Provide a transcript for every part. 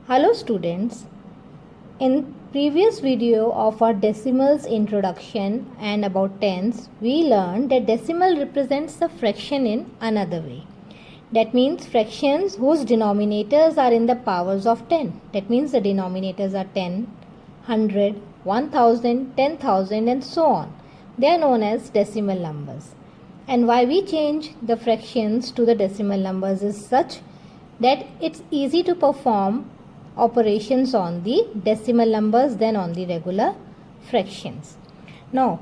Hello students, in previous video of our decimals introduction and about tens, we learned that decimal represents a fraction in another way. That means fractions whose denominators are in the powers of 10. That means the denominators are 10, 100, 1000, 10,000 and so on. They are known as decimal numbers. And why we change the fractions to the decimal numbers is such that it's easy to perform operations on the decimal numbers than on the regular fractions. Now,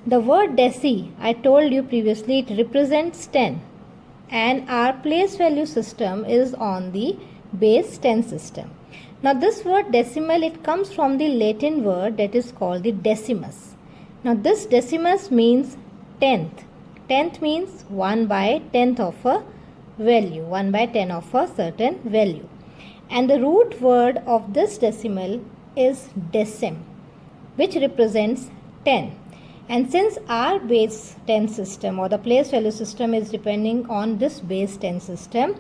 the word deci, I told you previously, it represents 10 and our place value system is on the base 10 system. Now, this word decimal, it comes from the Latin word that is called the decimus. Now, this decimus means tenth. Tenth means 1 by 10th of a value, 1 by 10 of a certain value. And the root word of this decimal is decim, which represents 10. And since our base 10 system or the place value system is depending on this base 10 system,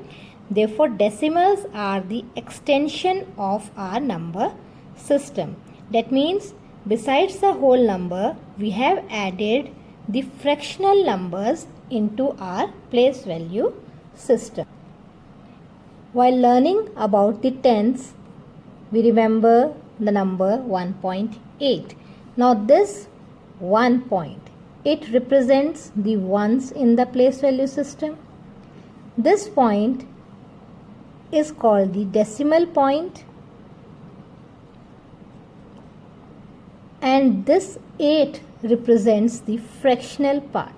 therefore decimals are the extension of our number system. That means besides the whole number, we have added the fractional numbers into our place value system. While learning about the tens, we remember the number 1.8. Now this 1 point, it represents the ones in the place value system. This point is called the decimal point, and this 8 represents the fractional part.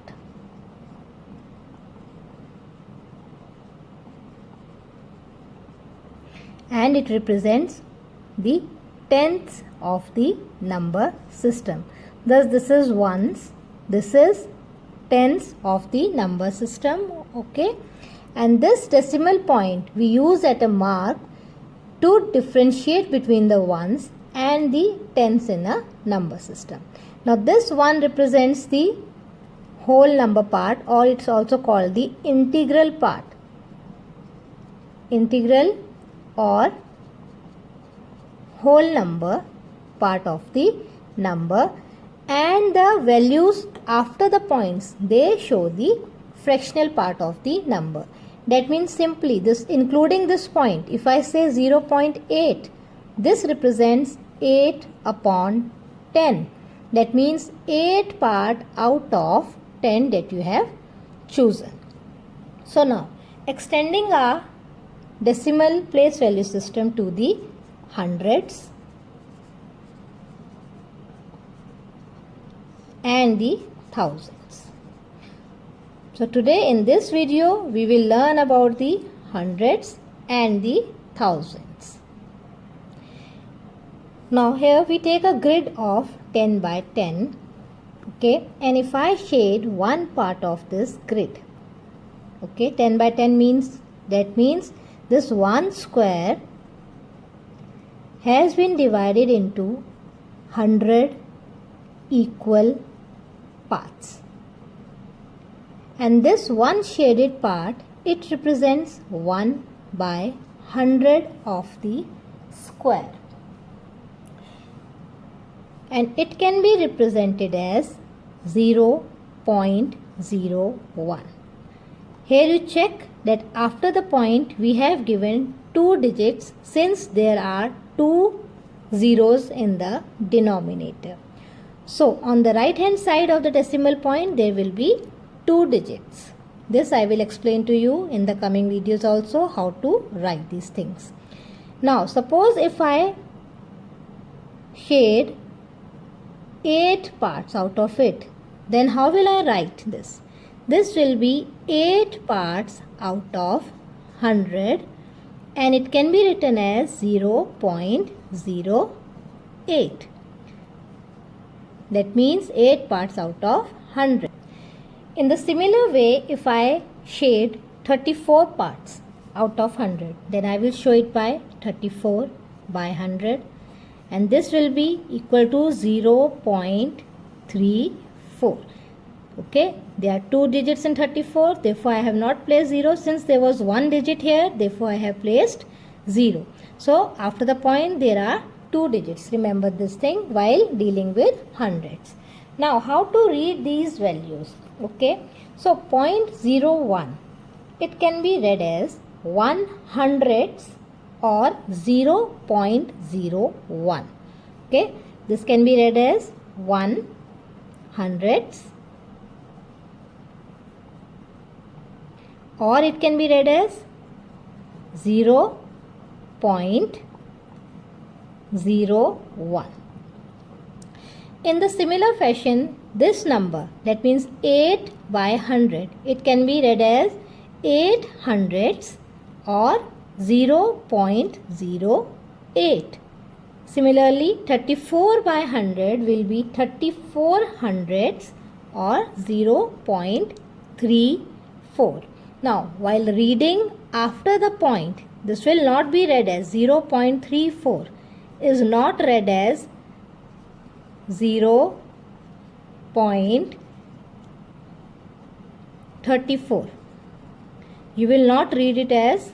And it represents the tenths of the number system. Thus, this is ones, this is tenths of the number system, okay? And this decimal point we use at a mark to differentiate between the ones and the tenths in a number system. Now, this one represents the whole number part, or it's also called the integral part. Integral or whole number part of the number, and the values after the points, they show the fractional part of the number. That means simply this, including this point, if I say 0.8, this represents 8 upon 10. That means 8 part out of 10 that you have chosen. So now, extending our decimal place value system to the hundreds and the thousands. So today in this video we will learn about the hundreds and the thousands. Now here we take a grid of 10 by 10, okay, and if I shade one part of this grid, okay, 10 by 10 means, that means this one square has been divided into 100 equal parts. And this one shaded part, it represents 1 by 100 of the square. And it can be represented as 0.01. Here you check that after the point we have given 2 digits, since there are 2 zeros in the denominator. So on the right hand side of the decimal point there will be 2 digits. This I will explain to you in the coming videos also how to write these things. Now suppose if I shade 8 parts out of it, then how will I write this? This will be 8 parts out of 100, and it can be written as 0.08. That means 8 parts out of 100. In the similar way, if I shade 34 parts out of 100, then I will show it by 34 by 100, and this will be equal to 0.34. Okay, there are 2 digits in 34, therefore I have not placed 0 since there was 1 digit here, therefore I have placed 0. So after the point there are 2 digits. Remember this thing while dealing with hundreds. Now how to read these values? Okay. So 0.01, it can be read as 100ths or 0.01. Okay. This can be read as 100ths or it can be read as 0.01. In the similar fashion, this number, that means 8 by 100, it can be read as 800ths or 0.08. Similarly, 34 by 100 will be 3400ths or 0.34. Now, while reading after the point, this will not be read as 0.34, is not read as 0.34. You will not read it as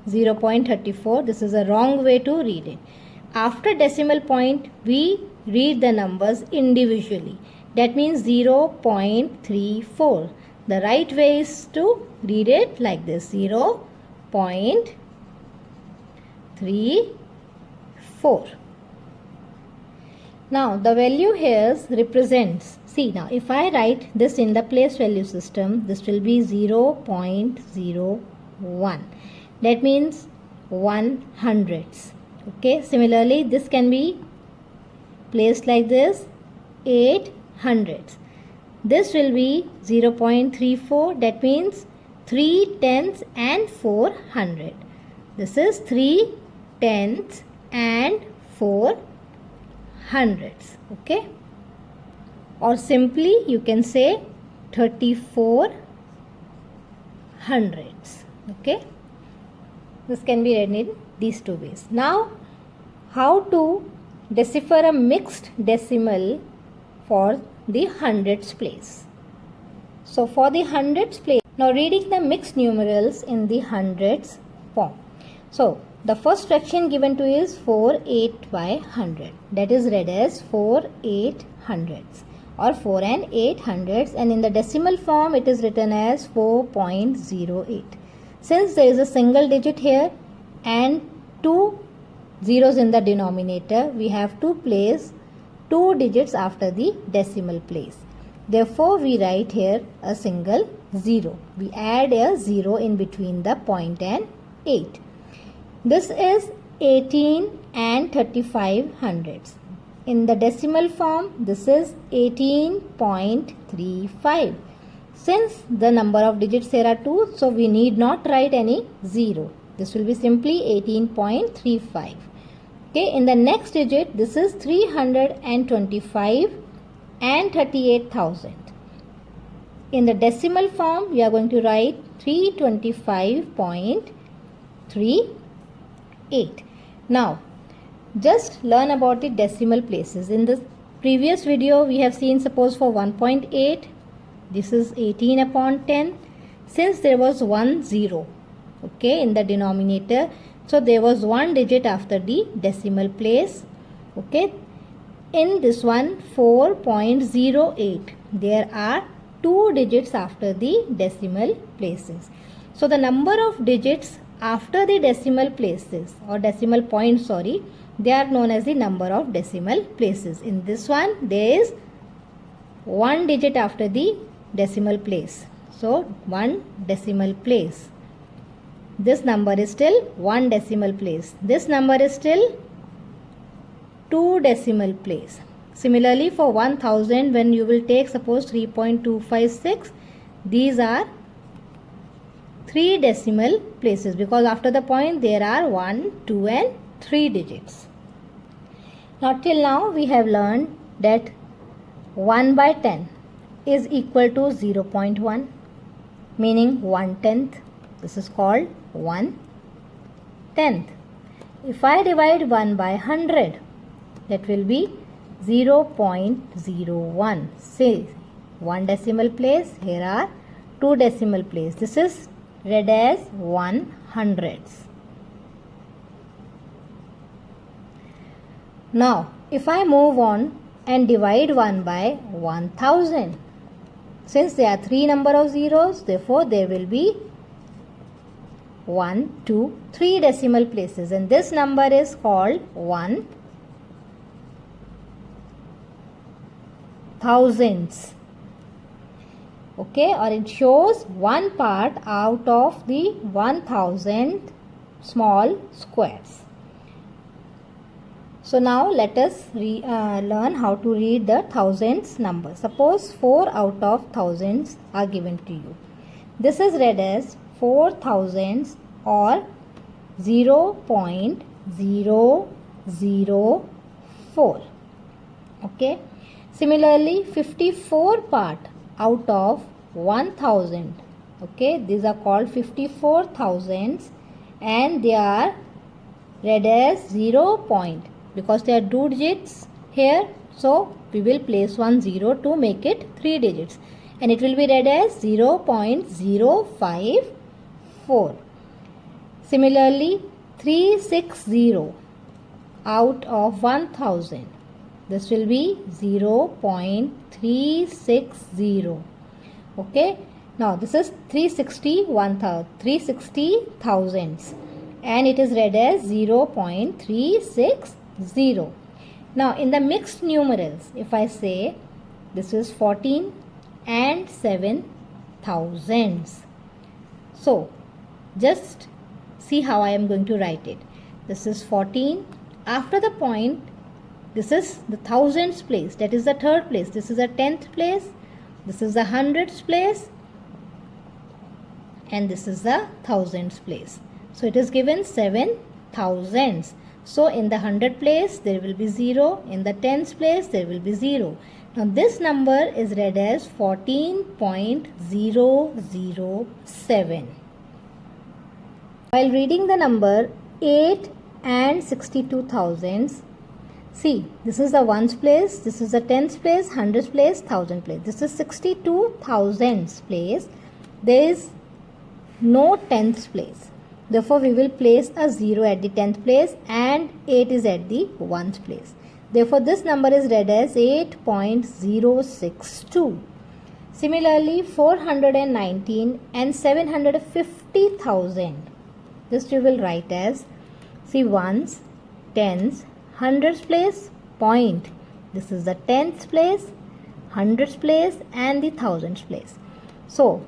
0.34. This is a wrong way to read it. After decimal point, we read the numbers individually. That means 0.34. The right way is to read it like this, 0.34. Now the value here represents, see now if I write this in the place value system, this will be 0.01. That means 100ths. Okay, similarly this can be placed like this, 800ths. This will be 0.34, that means 3/10 and 400. This is 3/10 and 400ths. Okay, or simply you can say 3400ths. Okay, this can be read in these two ways. Now, how to decipher a mixed decimal for the hundreds place? So for the hundreds place, now reading the mixed numerals in the hundreds form. So the first fraction given to is 4/8 by 100. That is read as 4/800ths or 4 and 800ths, and in the decimal form it is written as 4.08. Since there is a single digit here and 2 zeros in the denominator, we have to place 2 digits after the decimal place. Therefore, we write here a single 0. We add a 0 in between the point and 8. This is 18 and 35 hundredths. In the decimal form, this is 18.35. Since the number of digits here are 2, so we need not write any 0. This will be simply 18.35. Okay, in the next digit, this is 325 and 38,000. In the decimal form, we are going to write 325.38. Now, just learn about the decimal places. In the previous video, we have seen, suppose for 1.8, this is 18 upon 10. Since there was 1 0, okay, in the denominator, so there was one digit after the decimal place. Okay, in this one 4.08, there are 2 digits after the decimal places. So the number of digits after the decimal places or decimal point, sorry, they are known as the number of decimal places. In this one, there is one digit after the decimal place. So 1 decimal place. This number is still 1 decimal place. This number is still 2 decimal place. Similarly, for 1000, when you will take suppose 3.256, these are 3 decimal places, because after the point there are 1, 2 and 3 digits. Now till now we have learned that 1 by 10 is equal to 0.1, meaning 1/10. This is called 1/10. If I divide 1 by 100, that will be 0.01. Say 1 decimal place, here are 2 decimal place. This is read as 1 hundredths. Now, if I move on and divide 1 by 1000, since there are 3 number of zeros, therefore there will be 1, 2, 3 decimal places, and this number is called 1000ths. Okay, or it shows one part out of the 1000 small squares. So now let us learn how to read the thousands number. Suppose 4 out of thousands are given to you. This is read as 4 thousandths or 0.004. Okay. Similarly, 54 part out of 1000. Okay, these are called 54 thousandths, and they are read as 0. Because they are 2 digits here, so we will place 1 0 to make it 3 digits, and it will be read as 0.054. Similarly, 360 out of 1000. This will be 0.360. Okay. Now this is 360 thousandths, and it is read as 0.360. Now in the mixed numerals, if I say this is 14 and 7 thousandths, so just see how I am going to write it. This is 14. After the point, this is the thousandths place, that is the third place. This is the 10th place, this is the hundredths place, and this is the thousandths place. So it is given 7 thousandths. So in the 100 place there will be 0, in the tens place there will be 0. Now this number is read as 14.007. While reading the number 8 and 62 thousandths, see, this is the ones place, this is the tens place, hundreds place, thousand place. This is 62 thousandths place. There is no tenths place. Therefore, we will place a 0 at the 10th place and 8 is at the 1st place. Therefore, this number is read as 8.062. Similarly, 419 and 750,000. This you will write as, see, ones, tens, hundreds place, point. This is the 10th place, hundreds place, and the thousands place. So,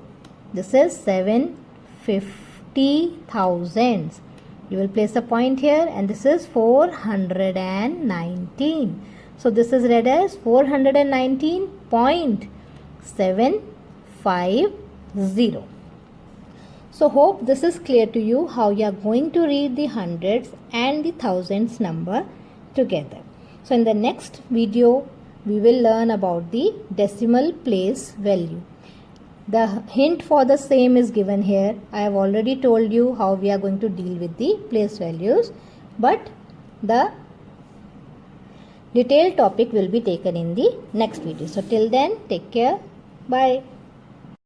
this is 750 thousandths. You will place a point here, and this is 419. So this is read as 419.750. So hope this is clear to you how you are going to read the hundreds and the thousands number together. So in the next video we will learn about the decimal place value. The hint for the same is given here. I have already told you how we are going to deal with the place values, but the detailed topic will be taken in the next video. So till then, take care. Bye.